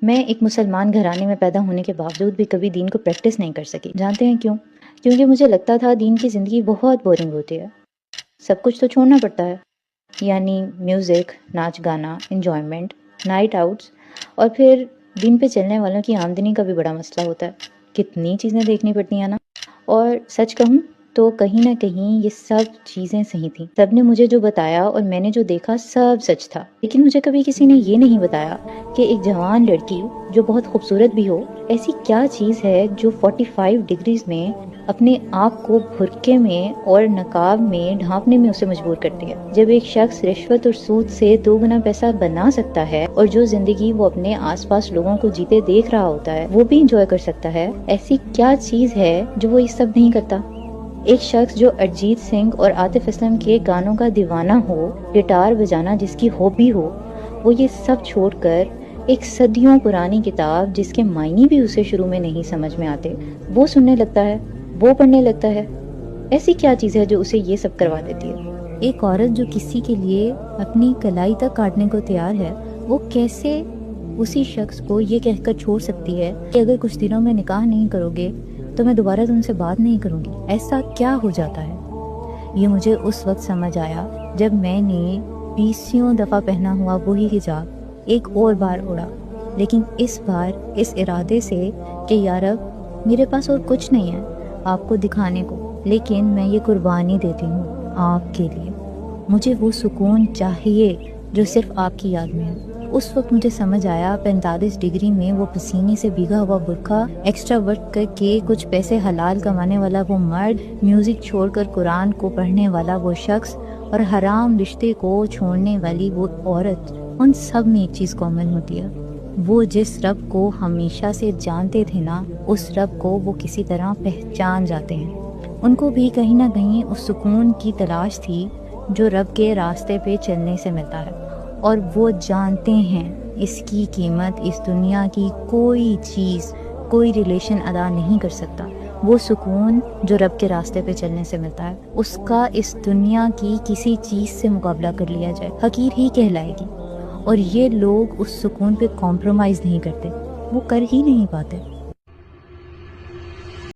میں ایک مسلمان گھرانے میں پیدا ہونے کے باوجود بھی کبھی دین کو پریکٹس نہیں کر سکی. جانتے ہیں کیوں؟ کیونکہ مجھے لگتا تھا دین کی زندگی بہت بورنگ ہوتی ہے. سب کچھ تو چھوڑنا پڑتا ہے، یعنی میوزک، ناچ گانا، انجوائمنٹ، نائٹ آؤٹس، اور پھر دین پہ چلنے والوں کی آمدنی کا بھی بڑا مسئلہ ہوتا ہے. کتنی چیزیں دیکھنی پڑتی ہیں نا. اور سچ کہوں تو کہیں نہ کہیں یہ سب چیزیں صحیح تھیں. سب نے مجھے جو بتایا اور میں نے جو دیکھا سب سچ تھا. لیکن مجھے کبھی کسی نے یہ نہیں بتایا کہ ایک جوان لڑکی جو بہت خوبصورت بھی ہو، ایسی کیا چیز ہے جو 45 ڈگریز میں اپنے آپ کو برقعے میں اور نقاب میں ڈھانپنے میں اسے مجبور کرتی ہے. جب ایک شخص رشوت اور سود سے 2 گنا پیسہ بنا سکتا ہے اور جو زندگی وہ اپنے آس پاس لوگوں کو جیتے دیکھ رہا ہوتا ہے وہ بھی انجوائے کر سکتا ہے، ایسی کیا چیز ہے جو وہ یہ سب نہیں کرتا؟ ایک شخص جو ارجیت سنگھ اور عاطف اسلم کے گانوں کا دیوانہ ہو، گٹار بجانا جس کی ہابی ہو، وہ یہ سب چھوڑ کر ایک صدیوں پرانی کتاب جس کے معنی بھی اسے شروع میں نہیں سمجھ میں آتے وہ سننے لگتا ہے، وہ پڑھنے لگتا ہے. ایسی کیا چیز ہے جو اسے یہ سب کروا دیتی ہے؟ ایک عورت جو کسی کے لیے اپنی کلائی تک کاٹنے کو تیار ہے، وہ کیسے اسی شخص کو یہ کہہ کر چھوڑ سکتی ہے کہ اگر کچھ دنوں میں نکاح نہیں کرو گے تو میں دوبارہ تم سے بات نہیں کروں گی؟ ایسا کیا ہو جاتا ہے؟ یہ مجھے اس وقت سمجھ آیا جب میں نے 20 دفعہ پہنا ہوا وہی حجاب ایک اور بار اڑا، لیکن اس بار اس ارادے سے کہ یا رب میرے پاس اور کچھ نہیں ہے آپ کو دکھانے کو، لیکن میں یہ قربانی دیتی ہوں آپ کے لیے. مجھے وہ سکون چاہیے جو صرف آپ کی یاد میں ہے. اس وقت مجھے سمجھ آیا 45 ڈگری میں وہ پسینے سے بھیگا ہوا برقعہ ایکسٹرا ورک کر کے کچھ پیسے حلال کمانے والا وہ مرد، میوزک چھوڑ کر قرآن کو پڑھنے والا وہ شخص اور حرام رشتے کو چھوڑنے والی وہ عورت، ان سب میں ایک چیز کامن ہوتی ہے. وہ جس رب کو ہمیشہ سے جانتے تھے نا، اس رب کو وہ کسی طرح پہچان جاتے ہیں. ان کو بھی کہیں نہ کہیں اس سکون کی تلاش تھی جو رب کے راستے پہ چلنے سے ملتا ہے، اور وہ جانتے ہیں اس کی قیمت اس دنیا کی کوئی چیز، کوئی ریلیشن ادا نہیں کر سکتا. وہ سکون جو رب کے راستے پہ چلنے سے ملتا ہے، اس کا اس دنیا کی کسی چیز سے مقابلہ کر لیا جائے حقیر ہی کہلائے گی. اور یہ لوگ اس سکون پہ کمپرومائز نہیں کرتے، وہ کر ہی نہیں پاتے.